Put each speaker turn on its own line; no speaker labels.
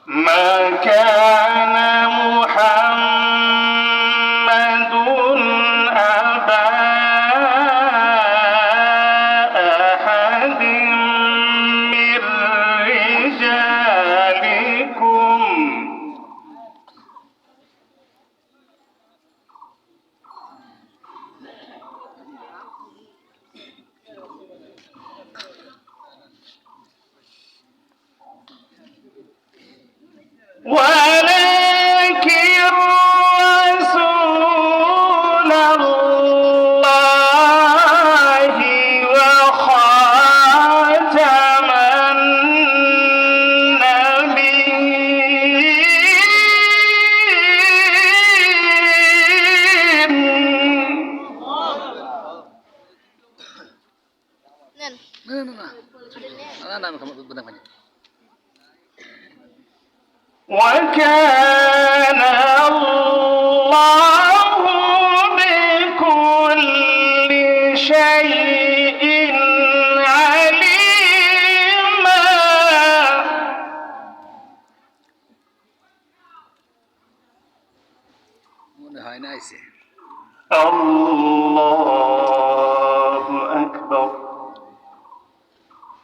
ما كان محمد أبا أحد من رجالكم ولكن رسول الله وخاتم النبيين وكان الله بكل شيء عليما الله